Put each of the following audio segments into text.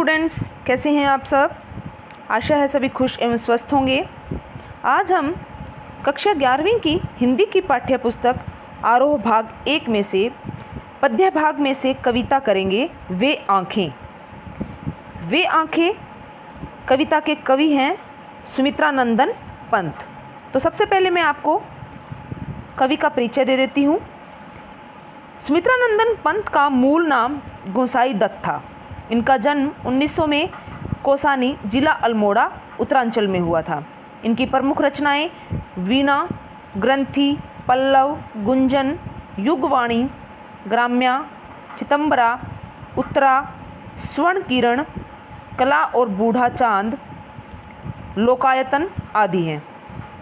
Students, कैसे हैं आप सब। आशा है सभी खुश एवं स्वस्थ होंगे। आज हम कक्षा 11वीं की हिंदी की पाठ्य पुस्तक आरोह भाग 1 में से पद्य भाग में से कविता करेंगे वे आँखें। वे आँखें कविता के कवि हैं सुमित्रा नंदन पंत। तो सबसे पहले मैं आपको कवि का परिचय दे देती हूँ। सुमित्रा नंदन पंत का मूल नाम गोसाई दत्त था। इनका जन्म 1900 में कौसानी, जिला अल्मोड़ा, उत्तरांचल में हुआ था। इनकी प्रमुख रचनाएं वीणा, ग्रंथि, पल्लव, गुंजन, युगवाणी, ग्राम्या, चितंबरा, उत्तरा, स्वर्ण किरण, कला और बूढ़ा चांद, लोकायतन आदि हैं।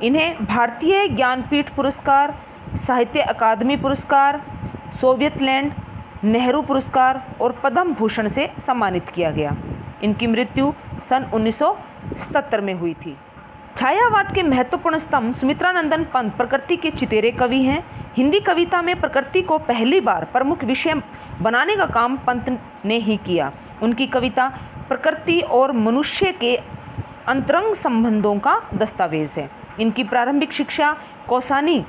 इन्हें भारतीय ज्ञानपीठ पुरस्कार, साहित्य अकादमी पुरस्कार, सोवियत लैंड नेहरू पुरस्कार और पद्म भूषण से सम्मानित किया गया। इनकी मृत्यु सन 1977 में हुई थी। छायावाद के महत्वपूर्ण स्तंभ सुमित्रा नंदन पंत प्रकृति के चितेरे कवि हैं। हिंदी कविता में प्रकृति को पहली बार प्रमुख विषय बनाने का काम पंत ने ही किया। उनकी कविता प्रकृति और मनुष्य के अंतरंग संबंधों का दस्तावेज है। इनकी प्रारंभिक शिक्षा कौसानी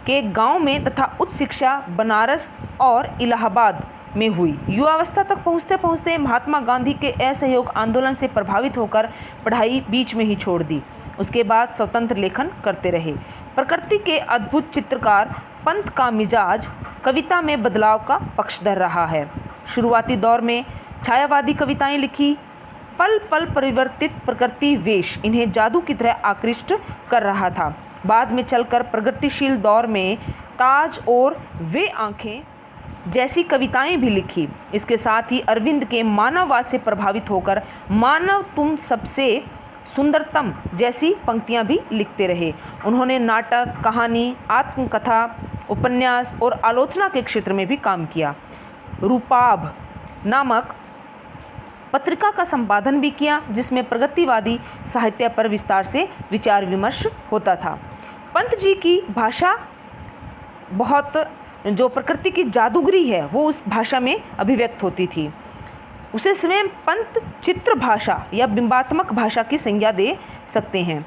के गांव में तथा उच्च शिक्षा बनारस और इलाहाबाद में हुई। युवावस्था तक पहुँचते पहुँचते महात्मा गांधी के असहयोग आंदोलन से प्रभावित होकर पढ़ाई बीच में ही छोड़ दी। उसके बाद स्वतंत्र लेखन करते रहे। प्रकृति के अद्भुत चित्रकार पंत का मिजाज कविता में बदलाव का पक्षधर रहा है। शुरुआती दौर में छायावादी कविताएं लिखी। पल पल परिवर्तित प्रकृति वेश इन्हें जादू की तरह आकृष्ट कर रहा था। बाद में चलकर प्रगतिशील दौर में ताज और वे आँखें जैसी कविताएं भी लिखी। इसके साथ ही अरविंद के मानववाद से प्रभावित होकर मानव तुम सबसे सुंदरतम जैसी पंक्तियां भी लिखते रहे। उन्होंने नाटक, कहानी, आत्मकथा, उपन्यास और आलोचना के क्षेत्र में भी काम किया। रूपाभ नामक पत्रिका का संपादन भी किया, जिसमें प्रगतिवादी साहित्य पर विस्तार से विचार विमर्श होता था। पंत जी की भाषा बहुत, जो प्रकृति की जादूगरी है वो उस भाषा में अभिव्यक्त होती थी। उसे स्वयं पंत चित्र भाषा या बिंबात्मक भाषा की संज्ञा दे सकते हैं।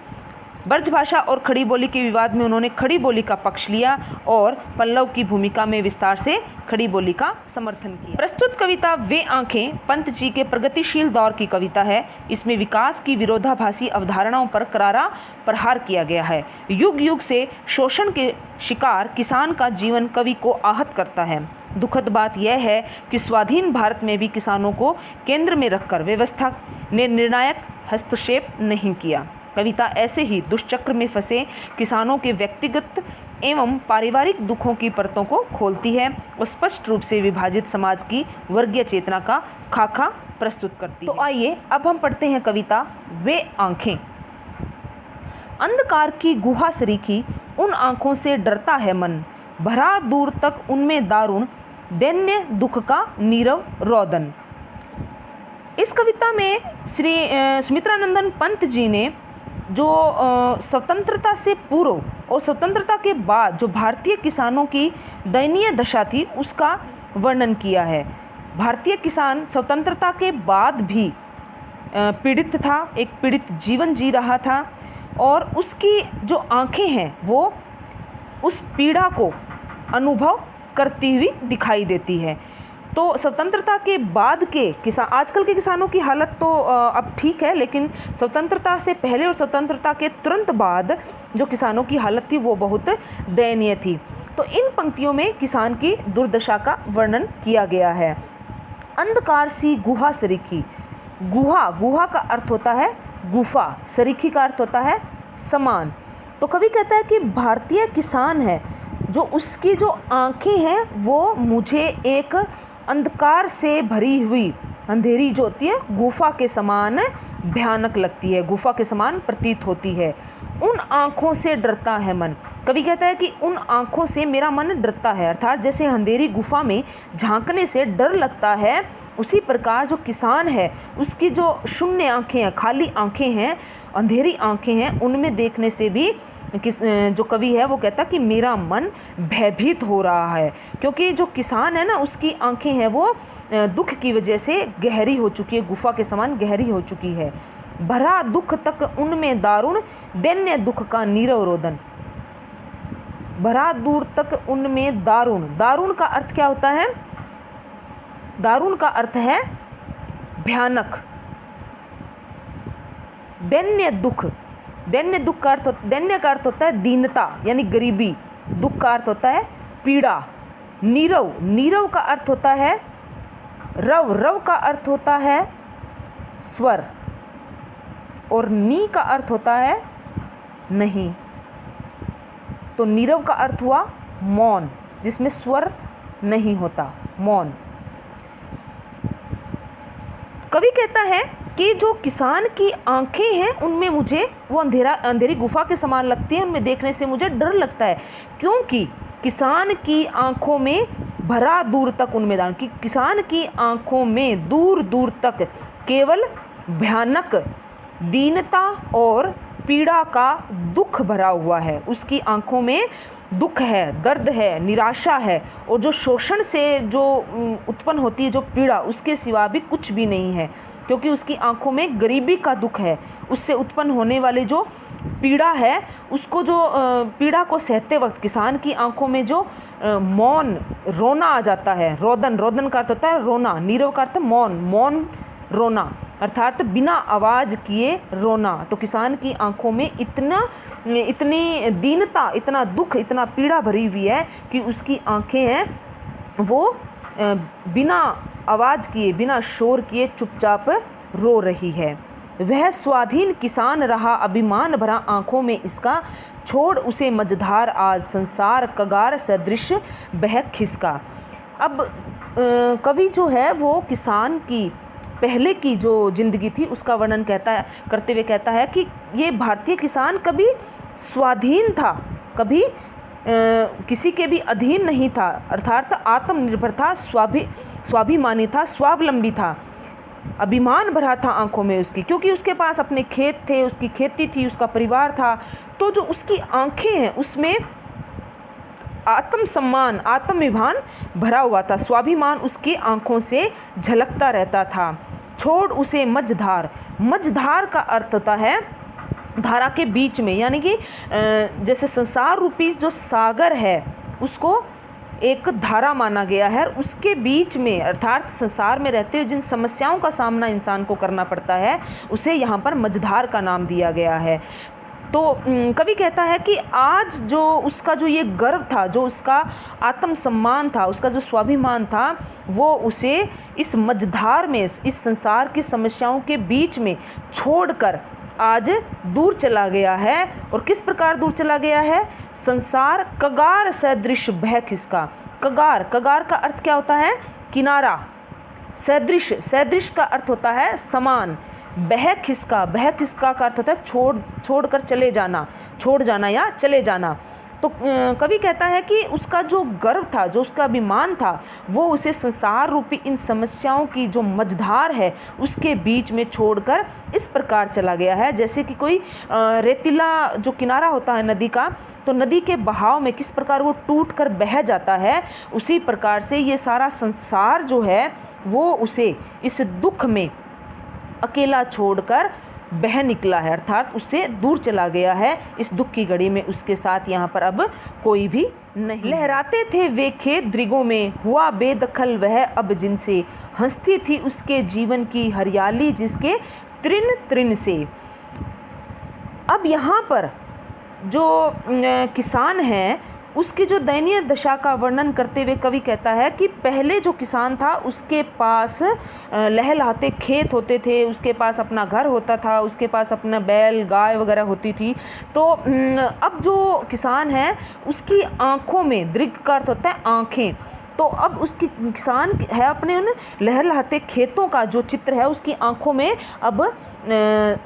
ब्रज भाषा और खड़ी बोली के विवाद में उन्होंने खड़ी बोली का पक्ष लिया और पल्लव की भूमिका में विस्तार से खड़ी बोली का समर्थन किया। प्रस्तुत कविता वे आँखें पंत जी के प्रगतिशील दौर की कविता है। इसमें विकास की विरोधाभासी अवधारणाओं पर करारा प्रहार किया गया है। युग युग से शोषण के शिकार किसान का जीवन कवि को आहत करता है। दुखद बात यह है कि स्वाधीन भारत में भी किसानों को केंद्र में रखकर व्यवस्था ने निर्णायक हस्तक्षेप नहीं किया। कविता ऐसे ही दुष्चक्र में फंसे किसानों के व्यक्तिगत एवं पारिवारिक दुखों की परतों को खोलती है और स्पष्ट रूप से विभाजित समाज की वर्गीय चेतना का खाका प्रस्तुत करती है। तो आइए अब हम पढ़ते हैं कविता वे आँखें। अंधकार की गुहा सरीखी उन आँखों से डरता है मन, भरा दूर तक उनमें दारुण दैन्य दुख का नीरव रोदन। इस कविता में श्री सुमित्रा नंदन पंत जी ने जो स्वतंत्रता से पूर्व और स्वतंत्रता के बाद जो भारतीय किसानों की दयनीय दशा थी उसका वर्णन किया है। भारतीय किसान स्वतंत्रता के बाद भी पीड़ित था, एक पीड़ित जीवन जी रहा था और उसकी जो आँखें हैं वो उस पीड़ा को अनुभव करती हुई दिखाई देती है। तो स्वतंत्रता के बाद के किसान, आजकल के किसानों की हालत तो अब ठीक है, लेकिन स्वतंत्रता से पहले और स्वतंत्रता के तुरंत बाद जो किसानों की हालत थी वो बहुत दयनीय थी। तो इन पंक्तियों में किसान की दुर्दशा का वर्णन किया गया है। अंधकार सी गुहा सरीखी। गुहा का अर्थ होता है गुफा, सरीखी का अर्थ होता है समान। तो कवि कहता है कि भारतीय किसान है जो उसकी जो आँखें हैं वो मुझे एक अंधकार से भरी हुई अंधेरी जो होती है गुफा के समान भयानक लगती है, गुफा के समान प्रतीत होती है। उन आँखों से डरता है मन। कवि कहता है कि उन आँखों से मेरा मन डरता है, अर्थात जैसे अंधेरी गुफा में झांकने से डर लगता है, उसी प्रकार जो किसान है उसकी जो शून्य आँखें हैं, खाली आँखें हैं, अंधेरी आँखें हैं, उनमें देखने से भी जो कवि है वो कहता कि मेरा मन भयभीत हो रहा है। क्योंकि जो किसान है ना, उसकी आँखें हैं वो दुख की वजह से गहरी हो चुकी है, गुफा के समान गहरी हो चुकी है। भरा दुख तक उनमें दारुण, दैन्य दुख का नीरव रोदन। भरा दूर तक उनमें दारुण, दारुण का अर्थ क्या होता है? दारुण का अर्थ है भयानक। दैन्य दुख, दैन्य दुख का अर्थ, दैन्य का अर्थ होता है दीनता यानी गरीबी। दुख का अर्थ होता है पीड़ा। नीरव, नीरव का अर्थ होता है रव, रव का अर्थ होता है स्वर, और नी का अर्थ होता है नहीं। तो नीरव का अर्थ हुआ मौन, जिसमें स्वर नहीं होता, मौन। कवि कहता है कि जो किसान की आंखें हैं उनमें मुझे वो अंधेरी गुफा के समान लगती है, उनमें देखने से मुझे डर लगता है। क्योंकि किसान की आंखों में भरा दूर तक उनमें दान, कि किसान की आंखों में दूर दूर तक केवल भयानक दीनता और पीड़ा का दुख भरा हुआ है। उसकी आंखों में दुख है, दर्द है, निराशा है, और जो शोषण से जो उत्पन्न होती है जो पीड़ा, उसके सिवा भी कुछ भी नहीं है। क्योंकि उसकी आंखों में गरीबी का दुख है, उससे उत्पन्न होने वाली जो पीड़ा है, उसको जो पीड़ा को सहते वक्त किसान की आंखों में जो मौन, रोना आ जाता है। रोदन, रोदन का अर्थ होता है रोना, नीरव का अर्थ मौन, मौन रोना, अर्थात बिना आवाज़ किए रोना। तो किसान की आंखों में इतनी दीनता, इतना दुख, इतना पीड़ा भरी हुई है कि उसकी आंखें हैं वो बिना आवाज़ किए, बिना शोर किए चुपचाप रो रही है। वह स्वाधीन किसान रहा, अभिमान भरा आंखों में इसका, छोड़ उसे मझधार आज संसार कगार सदृश बह खिसका। अब कवि जो है वो किसान की पहले की जो ज़िंदगी थी उसका वर्णन करते हुए कहता है कि ये भारतीय किसान कभी स्वाधीन था, कभी किसी के भी अधीन नहीं था, अर्थात आत्मनिर्भर था, स्वाभिमानी था, स्वावलंबी था, अभिमान भरा था आंखों में उसकी, क्योंकि उसके पास अपने खेत थे, उसकी खेती थी, उसका परिवार था। तो जो उसकी आंखें हैं उसमें आत्मसम्मान, आत्माभिमान भरा हुआ था, स्वाभिमान उसकी आंखों से झलकता रहता था। छोड़ उसे मझधार, मझधार का अर्थ होता है धारा के बीच में, यानी कि जैसे संसार रूपी जो सागर है उसको एक धारा माना गया है, उसके बीच में, अर्थात संसार में रहते हुए जिन समस्याओं का सामना इंसान को करना पड़ता है उसे यहाँ पर मझधार का नाम दिया गया है। तो कवि कहता है कि आज जो उसका जो ये गर्व था, जो उसका आत्मसम्मान था, उसका जो स्वाभिमान था, वो उसे इस मझधार में, इस संसार की समस्याओं के बीच में छोड़कर आज दूर चला गया है। और किस प्रकार दूर चला गया है? संसार कगार सदृश बह खिसका। कगार, कगार का अर्थ क्या होता है? किनारा। सदृश, सदृश का अर्थ होता है समान। बह खिसका, बह खिसका का अर्थ होता है छोड़कर चले जाना, छोड़ जाना या चले जाना। तो कवि कहता है कि उसका जो गर्व था, जो उसका अभिमान था, वो उसे संसार रूपी इन समस्याओं की जो मझधार है उसके बीच में छोड़कर इस प्रकार चला गया है, जैसे कि कोई रेतीला जो किनारा होता है नदी का, तो नदी के बहाव में किस प्रकार वो टूट कर बह जाता है, उसी प्रकार से ये सारा संसार जो है वो उसे इस दुख में अकेला छोड़कर बह निकला है, अर्थात उससे दूर चला गया है। इस दुख की घड़ी में उसके साथ यहाँ पर अब कोई भी नहीं। लहराते थे वे खेत दृगों में, हुआ बेदखल वह अब जिनसे, हंसती थी उसके जीवन की हरियाली जिसके तृण तृण से। अब यहाँ पर जो किसान है उसकी जो दयनीय दशा का वर्णन करते हुए कवि कहता है कि पहले जो किसान था उसके पास लहलहाते खेत होते थे, उसके पास अपना घर होता था, उसके पास अपना बैल गाय वगैरह होती थी। तो अब जो किसान है उसकी आँखों में, दृग का अर्थ होता है आँखें, तो अब उसकी किसान है अपने उन लहलहाते खेतों का जो चित्र है उसकी आंखों में अब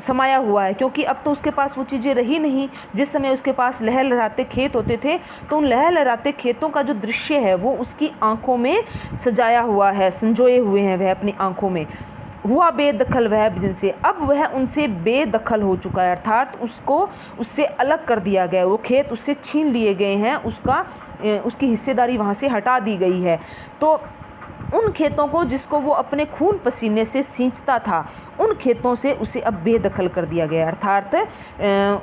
समाया हुआ है, क्योंकि अब तो उसके पास वो चीज़ें रही नहीं। जिस समय उसके पास लहलहाते खेत होते थे तो उन लहलहाते खेतों का जो दृश्य है वो उसकी आंखों में सजाया हुआ है, संजोए हुए हैं वह अपनी आंखों में। हुआ बेदखल वह जिनसे, अब वह उनसे बेदखल हो चुका है, अर्थात उसको उससे अलग कर दिया गया, वो खेत उससे छीन लिए गए हैं, उसकी हिस्सेदारी वहाँ से हटा दी गई है। तो उन खेतों को जिसको वो अपने खून पसीने से सींचता था, उन खेतों से उसे अब बेदखल कर दिया गया। अर्थात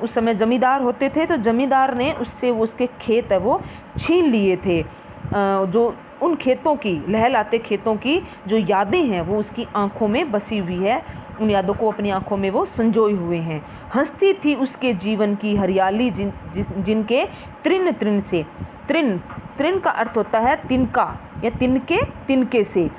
उस समय ज़मींदार होते थे तो ज़मींदार ने उससे वो उसके खेत है वो छीन लिए थे। जो उन खेतों की, लहलहाते खेतों की जो यादें हैं वो उसकी आंखों में बसी हुई है, उन यादों को अपनी आंखों में वो संजोए हुए हैं। हंसती थी उसके जीवन की हरियाली जिनके तृण तृण से, तृण का अर्थ होता है तिनका या तिनके से।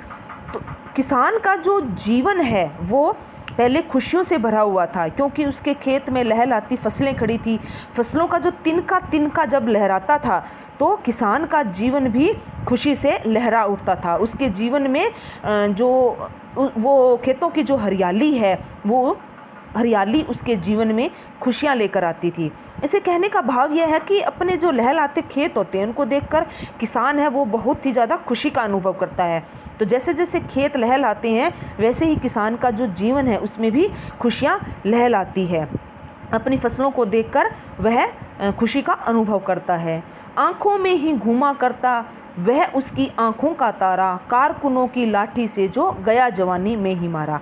तो किसान का जो जीवन है वो पहले खुशियों से भरा हुआ था, क्योंकि उसके खेत में लहलहाती फसलें खड़ी थी। फसलों का जो तिनका जब लहराता था तो किसान का जीवन भी खुशी से लहरा उठता था। उसके जीवन में जो वो खेतों की जो हरियाली है वो हरियाली उसके जीवन में खुशियाँ लेकर आती थी। इसे कहने का भाव यह है कि अपने जो लहलहाते खेत होते हैं उनको देखकर किसान है वो बहुत ही ज़्यादा खुशी का अनुभव करता है। तो जैसे जैसे खेत लहलहाते हैं वैसे ही किसान का जो जीवन है उसमें भी खुशियाँ लहलहाती है। अपनी फसलों को देखकर वह खुशी का अनुभव करता है। आँखों में ही घूमा करता वह उसकी आँखों का तारा, कारकुनों की लाठी से जो गया जवानी में ही मारा।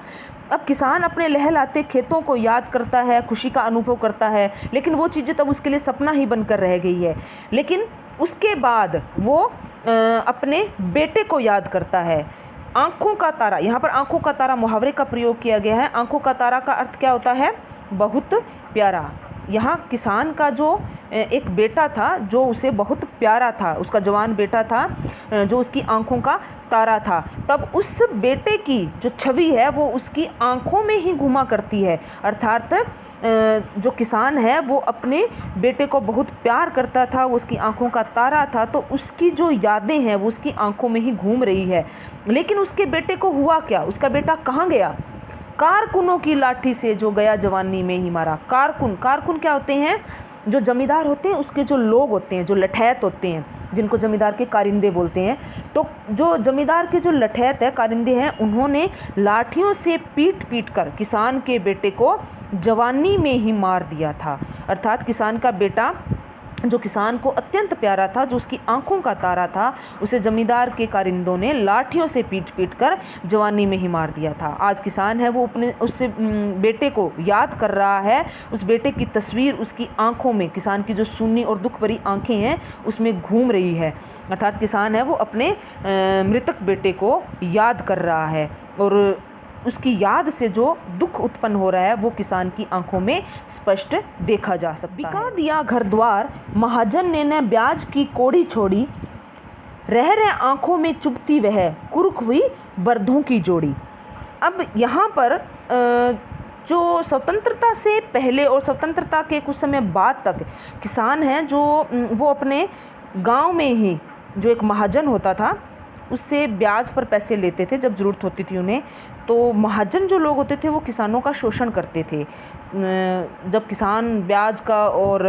अब किसान अपने लहलहाते खेतों को याद करता है, खुशी का अनुभव करता है, लेकिन वो चीज़ें तब उसके लिए सपना ही बनकर रह गई है। लेकिन उसके बाद वो अपने बेटे को याद करता है। आँखों का तारा, यहाँ पर आँखों का तारा मुहावरे का प्रयोग किया गया है। आँखों का तारा का अर्थ क्या होता है? बहुत प्यारा। यहाँ किसान का जो एक बेटा था जो उसे बहुत प्यारा था, उसका जवान बेटा था जो उसकी आंखों का तारा था, तब उस बेटे की जो छवि है वो उसकी आंखों में ही घुमा करती है। अर्थात जो किसान है वो अपने बेटे को बहुत प्यार करता था, वो उसकी आंखों का तारा था, तो उसकी जो यादें हैं वो उसकी आंखों में ही घूम रही है। लेकिन उसके बेटे को हुआ क्या? उसका बेटा कहाँ गया? कारकुनों की लाठी से जो गया जवानी में ही मारा। कारकुन क्या होते हैं? जो जमींदार होते हैं उसके जो लोग होते हैं, जो लठैत होते हैं, जिनको जमींदार के कारिंदे बोलते हैं। तो जो जमींदार के जो लठैत है, कारिंदे हैं, उन्होंने लाठियों से पीट कर किसान के बेटे को जवानी में ही मार दिया था। अर्थात किसान का बेटा जो किसान को अत्यंत प्यारा था, जो उसकी आंखों का तारा था, उसे जमींदार के कारिंदों ने लाठियों से पीट कर जवानी में ही मार दिया था। आज किसान है वो अपने उस बेटे को याद कर रहा है। उस बेटे की तस्वीर उसकी आंखों में, किसान की जो सूनी और दुख भरी आंखें हैं उसमें घूम रही है। अर्थात किसान है वो अपने मृतक बेटे को याद कर रहा है और उसकी याद से जो दुख उत्पन्न हो रहा है वो किसान की आंखों में स्पष्ट देखा जा सकता है। बिका दिया घर द्वार महाजन ने न ब्याज की कोड़ी छोड़ी, रह आंखों में चुभती वह कुर्क हुई बर्धों की जोड़ी। अब यहाँ पर जो स्वतंत्रता से पहले और स्वतंत्रता के कुछ समय बाद तक किसान हैं जो वो अपने गांव में ही जो एक महाजन होता था उससे ब्याज पर पैसे लेते थे जब ज़रूरत होती थी उन्हें। तो महाजन जो लोग होते थे वो किसानों का शोषण करते थे। जब किसान ब्याज का और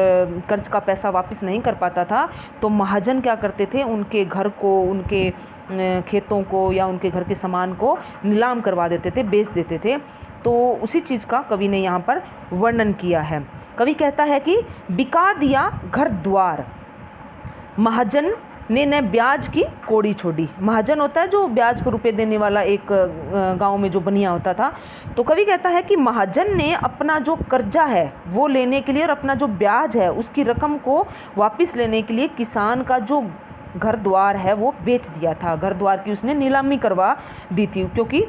कर्ज का पैसा वापस नहीं कर पाता था तो महाजन क्या करते थे, उनके घर को, उनके खेतों को या उनके घर के सामान को नीलाम करवा देते थे, बेच देते थे। तो उसी चीज़ का कवि ने यहाँ पर वर्णन किया है। कवि कहता है कि बिका दिया घर द्वार महाजन ने न ब्याज की कोड़ी छोड़ी। महाजन होता है जो ब्याज पर रुपए देने वाला एक गांव में जो बनिया होता था। तो कवि कहता है कि महाजन ने अपना जो कर्जा है वो लेने के लिए और अपना जो ब्याज है उसकी रकम को वापस लेने के लिए किसान का जो घर द्वार है वो बेच दिया था। घर द्वार की उसने नीलामी करवा दी थी, क्योंकि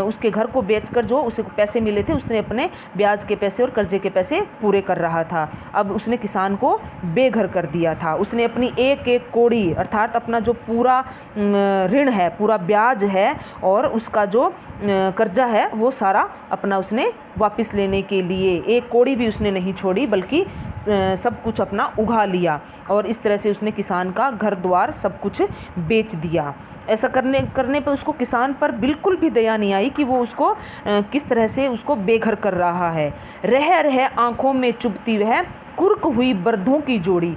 उसके घर को बेचकर जो उसे पैसे मिले थे उसने अपने ब्याज के पैसे और कर्जे के पैसे पूरे कर रहा था। अब उसने किसान को बेघर कर दिया था। उसने अपनी एक एक कौड़ी अर्थात अपना जो पूरा ऋण है, पूरा ब्याज है और उसका जो कर्जा है वो सारा अपना उसने वापस लेने के लिए एक कौड़ी भी उसने नहीं छोड़ी, बल्कि सब कुछ अपना उगा लिया और इस तरह से उसने किसान का घर द्वार सब कुछ बेच दिया। ऐसा करने पर उसको किसान पर बिल्कुल भी दया नहीं आई कि वो उसको किस तरह से उसको बेघर कर रहा है। रह रह आँखों में चुभती वह कुर्क हुई बर्दों की जोड़ी।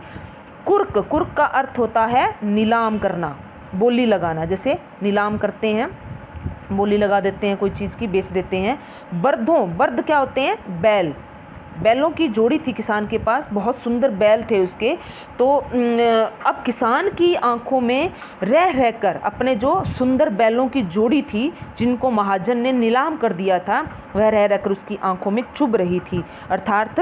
कुर्क का अर्थ होता है नीलाम करना, बोली लगाना। जैसे नीलाम करते हैं, बोली लगा देते हैं, कोई चीज़ की बेच देते हैं। बर्द क्या होते हैं? बैलों की जोड़ी थी किसान के पास, बहुत सुंदर बैल थे उसके। तो अब किसान की आंखों में रह कर अपने जो सुंदर बैलों की जोड़ी थी, जिनको महाजन ने नीलाम कर दिया था, वह रह कर उसकी आंखों में चुभ रही थी। अर्थात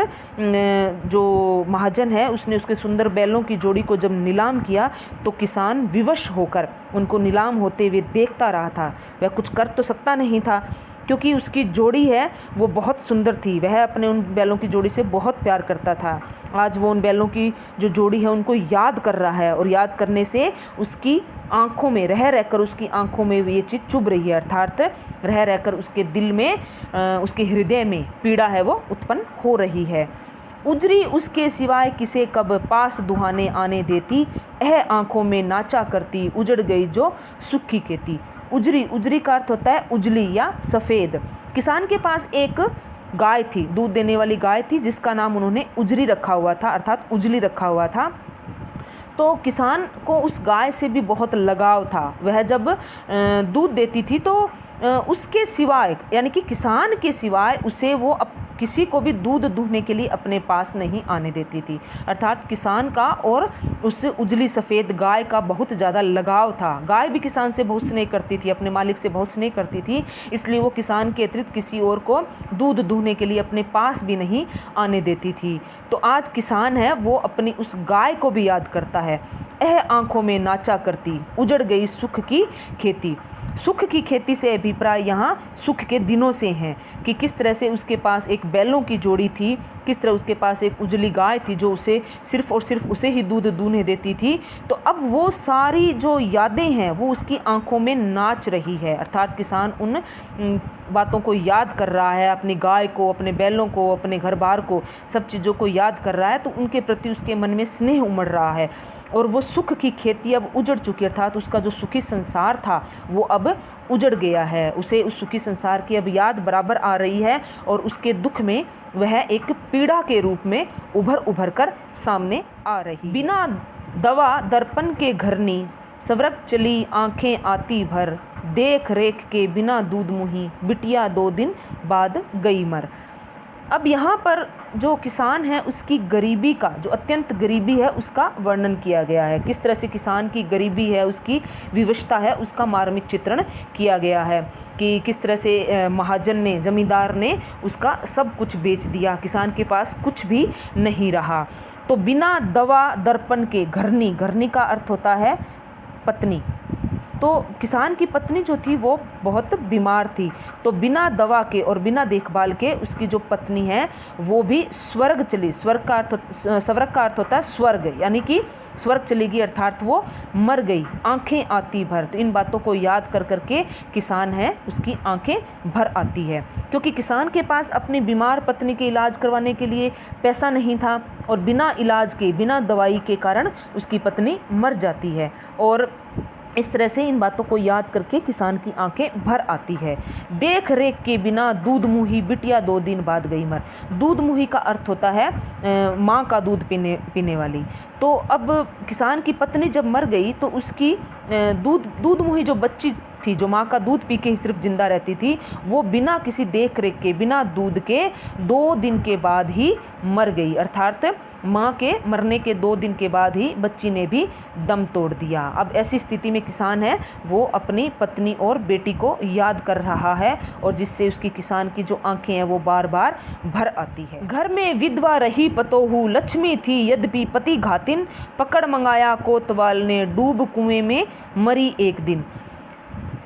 जो महाजन है उसने उसके सुंदर बैलों की जोड़ी को जब नीलाम किया तो किसान विवश होकर उनको नीलाम होते हुए देखता रहा था। वह कुछ कर तो सकता नहीं था, क्योंकि उसकी जोड़ी है वो बहुत सुंदर थी। वह अपने उन बैलों की जोड़ी से बहुत प्यार करता था। आज वो उन बैलों की जो जोड़ी है उनको याद कर रहा है, और याद करने से उसकी आँखों में रह कर उसकी आँखों में ये चीज़ चुभ रही है। अर्थात रह कर उसके दिल में, उसके हृदय में पीड़ा है वो उत्पन्न हो रही है। उजरी उसके सिवाय किसे कब पास दुहाने आने देती, आँखों में नाचा करती उजड़ गई जो सुख की खेती। उजरी का अर्थ होता है उजली या सफ़ेद। किसान के पास एक गाय थी, दूध देने वाली गाय थी, जिसका नाम उन्होंने उजरी रखा हुआ था, अर्थात उजली रखा हुआ था। तो किसान को उस गाय से भी बहुत लगाव था। वह जब दूध देती थी तो उसके सिवाय, यानी कि किसान के सिवाय, उसे वो किसी को भी दूध दूहने के लिए अपने पास नहीं आने देती थी। अर्थात किसान का और उस उजली सफ़ेद गाय का बहुत ज़्यादा लगाव था। गाय भी किसान से बहुत स्नेह करती थी, अपने मालिक से बहुत स्नेह करती थी, इसलिए वो किसान के अतिरिक्त किसी और को दूध दूहने के लिए अपने पास भी नहीं आने देती थी। तो आज किसान है वो अपनी उस गाय को भी याद करता है। आँखों में नाचा करती उजड़ गई सुख की खेती। सुख की खेती से अभिप्राय यहाँ सुख के दिनों से हैं, कि किस तरह से उसके पास एक बैलों की जोड़ी थी, किस तरह उसके पास एक उजली गाय थी जो उसे सिर्फ और सिर्फ उसे ही दूध दूहने देती थी। तो अब वो सारी जो यादें हैं वो उसकी आंखों में नाच रही है। अर्थात किसान उन बातों को याद कर रहा है, अपनी गाय को, अपने बैलों को, अपने घर बार को, सब चीज़ों को याद कर रहा है। तो उनके प्रति उसके मन में स्नेह उमड़ रहा है, और वो सुख की खेती अब उजड़ चुकी है। अर्थात उसका जो सुखी संसार था वो अब उजड़ गया है। उसे उस सुखी संसार की अब याद बराबर आ रही है, और उसके दुख में वह एक पीड़ा के रूप में उभर कर सामने आ रही। बिना दवा दर्पण के घरनी सवरक चली आंखें आती भर, देख रेख के बिना दूध मुही बिटिया 2 दिन बाद गई मर। अब यहाँ पर जो किसान है उसकी गरीबी का, जो अत्यंत गरीबी है, उसका वर्णन किया गया है। किस तरह से किसान की गरीबी है, उसकी विवशता है, उसका मार्मिक चित्रण किया गया है, कि किस तरह से महाजन ने, जमींदार ने उसका सब कुछ बेच दिया, किसान के पास कुछ भी नहीं रहा। तो बिना दवा दर्पण के घरनी का अर्थ होता है पत्नी। तो किसान की पत्नी जो थी वो बहुत बीमार थी, तो बिना दवा के और बिना देखभाल के उसकी जो पत्नी है वो भी स्वर्ग चली। स्वर्ग का अर्थ होता है स्वर्ग, यानी कि स्वर्ग चली गई, अर्थात वो मर गई। आंखें आती भर, तो इन बातों को याद कर करके किसान है उसकी आंखें भर आती है, क्योंकि किसान के पास अपनी बीमार पत्नी के इलाज करवाने के लिए पैसा नहीं था, और बिना इलाज के, बिना दवाई के कारण उसकी पत्नी मर जाती है। और इस तरह से इन बातों को याद करके किसान की आंखें भर आती है। देख रेख के बिना दूध मुही बिटिया 2 दिन बाद गई मर। दूध मुही का अर्थ होता है माँ का दूध पीने वाली। तो अब किसान की पत्नी जब मर गई तो उसकी दूध मुही जो बच्ची थी, जो माँ का दूध पी के ही सिर्फ जिंदा रहती थी, वो बिना किसी देख रेख के, बिना दूध के 2 दिन के बाद ही मर गई। अर्थात माँ के मरने के 2 दिन के बाद ही बच्ची ने भी दम तोड़ दिया। अब ऐसी स्थिति में किसान है वो अपनी पत्नी और बेटी को याद कर रहा है, और जिससे उसकी किसान की जो आंखें हैं वो बार बार भर आती है। घर में विधवा रही पतोहू लक्ष्मी थी यद्यपि पति घातिन, पकड़ मंगाया कोतवाल ने डूब कुएं में मरी एक दिन।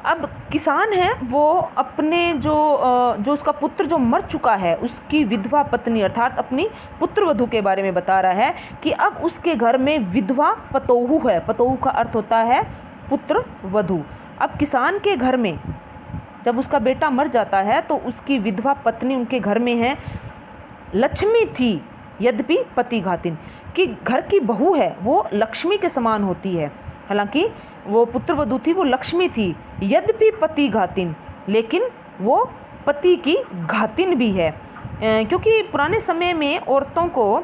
अब किसान है वो अपने जो उसका पुत्र जो मर चुका है उसकी विधवा पत्नी, अर्थात अपनी पुत्रवधू के बारे में बता रहा है कि अब उसके घर में विधवा पतोहू है। पतोहू का अर्थ होता है पुत्र वधू। अब किसान के घर में जब उसका बेटा मर जाता है तो उसकी विधवा पत्नी उनके घर में है, लक्ष्मी थी यद्यपि पति घातिन, कि घर की बहू है वो लक्ष्मी के समान होती है। हालांकि वो पुत्रवधू थी, वो लक्ष्मी थी, यद्यपि पति घातिन, लेकिन वो पति की घातिन भी है। क्योंकि पुराने समय में औरतों को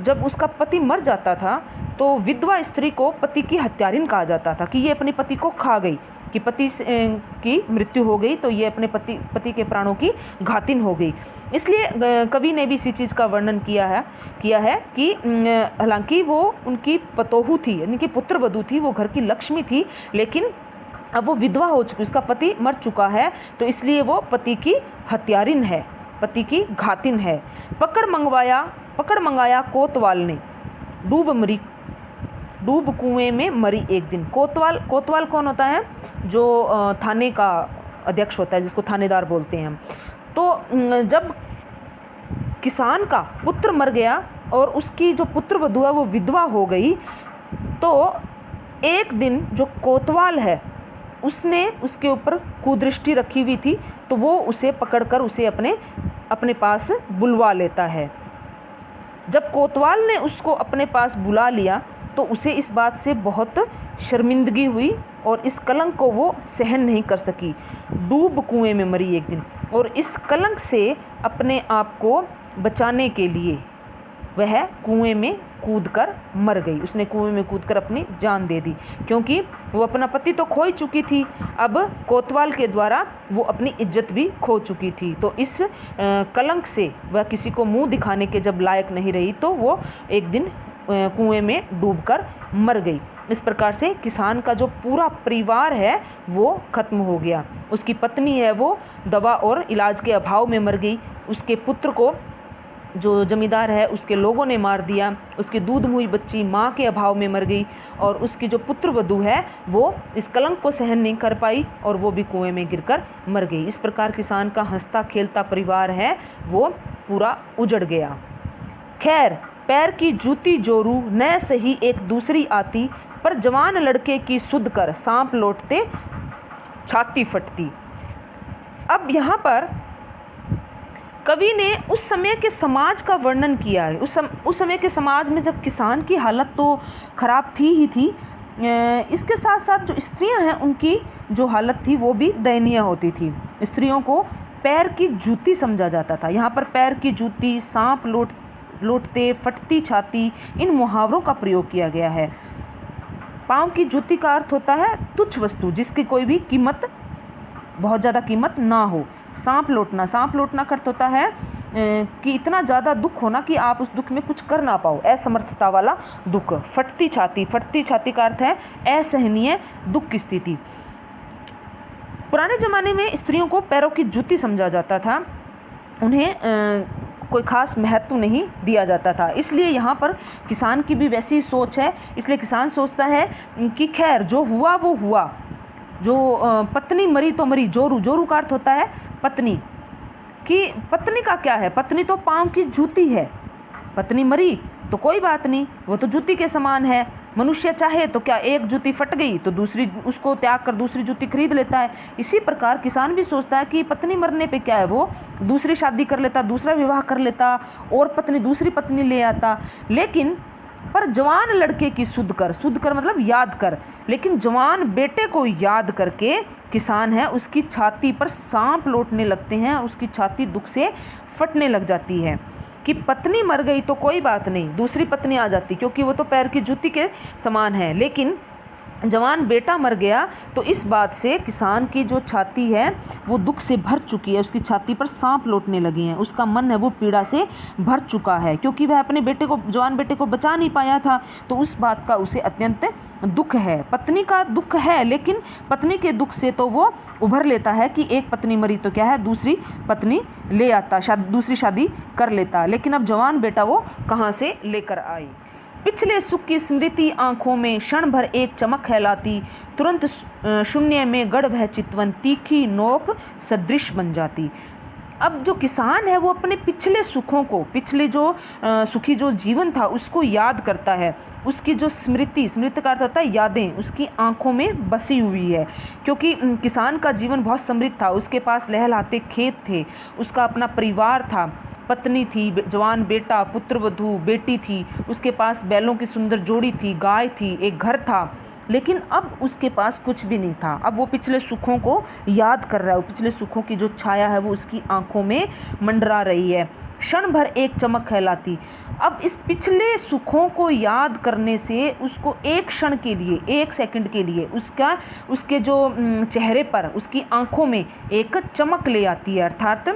जब उसका पति मर जाता था तो विधवा स्त्री को पति की हत्यारिन कहा जाता था, कि ये अपने पति को खा गई, कि पति की मृत्यु हो गई तो ये अपने पति के प्राणों की घातिन हो गई। इसलिए कवि ने भी इसी चीज़ का वर्णन किया है कि हालांकि वो उनकी पतोहू थी, यानी कि पुत्रवधू थी, वो घर की लक्ष्मी थी, लेकिन अब वो विधवा हो चुकी, उसका पति मर चुका है, तो इसलिए वो पति की हत्यारिन है, पति की घातिन है। पकड़ मंगाया कोतवाल ने, डूब कुएं में मरी एक दिन। कोतवाल कौन होता है? जो थाने का अध्यक्ष होता है, जिसको थानेदार बोलते हैं हम। तो जब किसान का पुत्र मर गया और उसकी जो पुत्रवधू है वो विधवा हो गई, तो एक दिन जो कोतवाल है उसने उसके ऊपर कुदृष्टि रखी हुई थी, तो वो उसे पकड़कर उसे अपने पास बुलवा लेता है। जब कोतवाल ने उसको अपने पास बुला लिया तो उसे इस बात से बहुत शर्मिंदगी हुई और इस कलंक को वो सहन नहीं कर सकी। डूब कुएं में मरी एक दिन, और इस कलंक से अपने आप को बचाने के लिए वह कुएं में कूदकर मर गई। उसने कुएं में कूदकर अपनी जान दे दी, क्योंकि वो अपना पति तो खो ही चुकी थी, अब कोतवाल के द्वारा वो अपनी इज्जत भी खो चुकी थी। तो इस कलंक से वह किसी को मुंह दिखाने के जब लायक नहीं रही तो वो एक दिन कुएं में डूबकर मर गई। इस प्रकार से किसान का जो पूरा परिवार है वो खत्म हो गया। उसकी पत्नी है वो दवा और इलाज के अभाव में मर गई। उसके पुत्र को जो जमींदार है उसके लोगों ने मार दिया। उसकी दूध मुई बच्ची माँ के अभाव में मर गई, और उसकी जो पुत्रवधू है वो इस कलंक को सहन नहीं कर पाई और वो भी कुएं में गिरकर मर गई। इस प्रकार किसान का हंसता खेलता परिवार है वो पूरा उजड़ गया। खैर पैर की जूती जोरू न सही एक दूसरी आती, पर जवान लड़के की सुध कर सांप लौटते छाती फटती। अब यहाँ पर कवि ने उस समय के समाज का वर्णन किया है। उस समय के समाज में जब किसान की हालत तो ख़राब थी ही थी, इसके साथ साथ जो स्त्रियां हैं उनकी जो हालत थी वो भी दयनीय होती थी। स्त्रियों को पैर की जूती समझा जाता था। यहाँ पर पैर की जूती, सांप लौटते, फटती छाती, इन मुहावरों का प्रयोग किया गया है। पाँव की जूती का अर्थ होता है तुच्छ वस्तु जिसकी कोई भी कीमत, बहुत ज़्यादा कीमत ना हो। सांप लौटना का अर्थ होता है कि इतना ज़्यादा दुख होना कि आप उस दुख में कुछ कर ना पाओ, असमर्थता वाला दुख। फटती छाती का अर्थ है असहनीय दुख की स्थिति। पुराने ज़माने में स्त्रियों को पैरों की जूती समझा जाता था, उन्हें कोई ख़ास महत्व नहीं दिया जाता था। इसलिए यहाँ पर किसान की भी वैसी सोच है। इसलिए किसान सोचता है कि खैर जो हुआ वो हुआ, जो पत्नी मरी तो मरी। जोरू का अर्थ होता है पत्नी, कि पत्नी का क्या है, पत्नी तो पाँव की जूती है। पत्नी मरी तो कोई बात नहीं, वो तो जूती के समान है। मनुष्य चाहे तो क्या, एक जूती फट गई तो दूसरी, उसको त्याग कर दूसरी जूती खरीद लेता है। इसी प्रकार किसान भी सोचता है कि पत्नी मरने पे क्या है, वो दूसरी शादी कर लेता, दूसरा विवाह कर लेता और दूसरी पत्नी ले आता। लेकिन पर जवान लड़के की सुध कर मतलब याद कर, लेकिन जवान बेटे को याद करके किसान है उसकी छाती पर सांप लौटने लगते हैं, उसकी छाती दुख से फटने लग जाती है। कि पत्नी मर गई तो कोई बात नहीं, दूसरी पत्नी आ जाती, क्योंकि वो तो पैर की जूती के समान है। लेकिन जवान बेटा मर गया तो इस बात से किसान की जो छाती है वो दुख से भर चुकी है, उसकी छाती पर सांप लौटने लगे हैं, उसका मन है वो पीड़ा से भर चुका है, क्योंकि वह अपने जवान बेटे को बचा नहीं पाया था। तो उस बात का उसे अत्यंत दुख है। पत्नी का दुख है, लेकिन पत्नी के दुख से तो वो उभर लेता है कि एक पत्नी मरी तो क्या है, दूसरी पत्नी ले आता, दूसरी शादी कर लेता। लेकिन अब जवान बेटा वो कहाँ से लेकर आई। पिछले सुख की स्मृति आंखों में क्षण भर एक चमक कहलाती, तुरंत शून्य में गढ़ वह चितवन तीखी नोक सदृश बन जाती। अब जो किसान है वो अपने पिछले सुखों को, पिछले जो सुखी जो जीवन था उसको याद करता है। उसकी जो स्मृति का अर्थ होता है यादें, उसकी आंखों में बसी हुई है, क्योंकि किसान का जीवन बहुत समृद्ध था। उसके पास लहलहाते खेत थे, उसका अपना परिवार था, पत्नी थी, जवान बेटा, पुत्रवधू, बेटी थी, उसके पास बैलों की सुंदर जोड़ी थी, गाय थी, एक घर था। लेकिन अब उसके पास कुछ भी नहीं था। अब वो पिछले सुखों को याद कर रहा है, पिछले सुखों की जो छाया है वो उसकी आंखों में मंडरा रही है। क्षण भर एक चमक कहलाती। अब इस पिछले सुखों को याद करने से उसको एक क्षण के लिए, एक सेकंड के लिए उसके जो चेहरे पर, उसकी आंखों में एक चमक ले आती है। अर्थात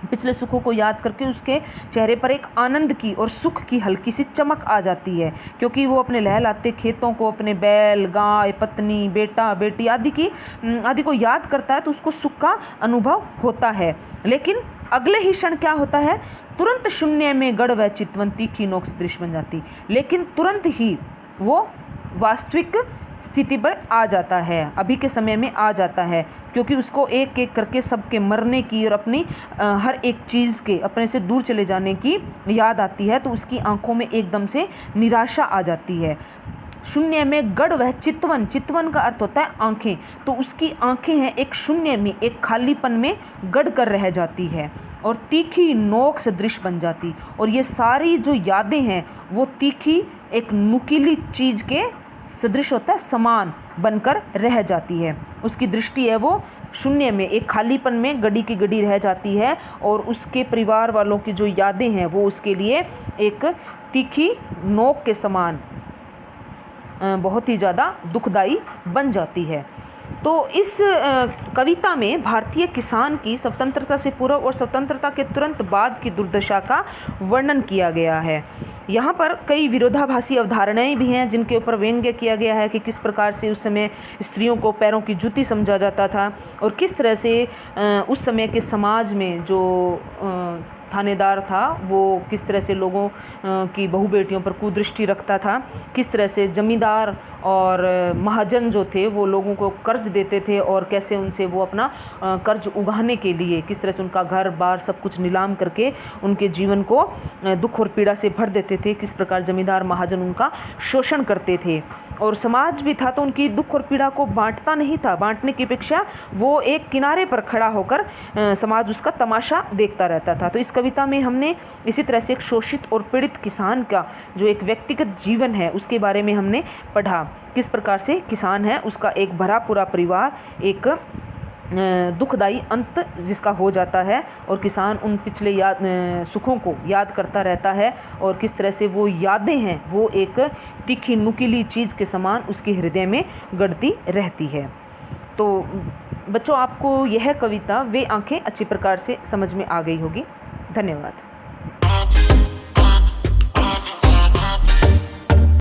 पिछले सुखों को याद करके उसके चेहरे पर एक आनंद की और सुख की हल्की सी चमक आ जाती है, क्योंकि वो अपने लहलहाते खेतों को, अपने बैल, गाय, पत्नी, बेटा, बेटी आदि को याद करता है, तो उसको सुख का अनुभव होता है। लेकिन अगले ही क्षण क्या होता है, तुरंत शून्य में गढ़ व चितवंती की नोक सदृश बन जाती। लेकिन तुरंत ही वो वास्तविक स्थिति पर आ जाता है, अभी के समय में आ जाता है, क्योंकि उसको एक एक करके सबके मरने की और अपनी हर एक चीज़ के अपने से दूर चले जाने की याद आती है। तो उसकी आंखों में एकदम से निराशा आ जाती है। शून्य में गढ़ वह चितवन, चितवन का अर्थ होता है आंखें, तो उसकी आंखें हैं एक शून्य में, एक खालीपन में गढ़ कर रह जाती है और तीखी नोक सदृश बन जाती। और ये सारी जो यादें हैं वो तीखी एक नुकीली चीज़ के सदृश होता है, समान बनकर रह जाती है। उसकी दृष्टि है वो शून्य में, एक खालीपन में गड़ी की गड़ी रह जाती है, और उसके परिवार वालों की जो यादें हैं वो उसके लिए एक तीखी नोक के समान बहुत ही ज़्यादा दुखदाई बन जाती है। तो इस कविता में भारतीय किसान की स्वतंत्रता से पूर्व और स्वतंत्रता के तुरंत बाद की दुर्दशा का वर्णन किया गया है। यहाँ पर कई विरोधाभासी अवधारणाएं भी हैं जिनके ऊपर व्यंग्य किया गया है कि किस प्रकार से उस समय स्त्रियों को पैरों की जूती समझा जाता था, और किस तरह से उस समय के समाज में जो थानेदार था वो किस तरह से लोगों की बहू बेटियों पर कुदृष्टि रखता था, किस तरह से जमींदार और महाजन जो थे वो लोगों को कर्ज देते थे, और कैसे उनसे वो अपना कर्ज उगाने के लिए किस तरह से उनका घर बार सब कुछ नीलाम करके उनके जीवन को दुख और पीड़ा से भर देते थे, किस प्रकार जमींदार महाजन उनका शोषण करते थे। और समाज भी था तो उनकी दुख और पीड़ा को बांटता नहीं था, बांटने की अपेक्षा वो एक किनारे पर खड़ा होकर समाज उसका तमाशा देखता रहता था। तो इस कविता में हमने इसी तरह से एक शोषित और पीड़ित किसान का जो एक व्यक्तिगत जीवन है उसके बारे में हमने पढ़ा, किस प्रकार से किसान है उसका एक भरा पूरा परिवार एक दुखदाई अंत जिसका हो जाता है, और किसान उन पिछले सुखों को याद करता रहता है, और किस तरह से वो यादें हैं वो एक तीखी नुकीली चीज़ के समान उसके हृदय में गढ़ती रहती है। तो बच्चों, आपको यह कविता वे आंखें अच्छी प्रकार से समझ में आ गई होगी। धन्यवाद।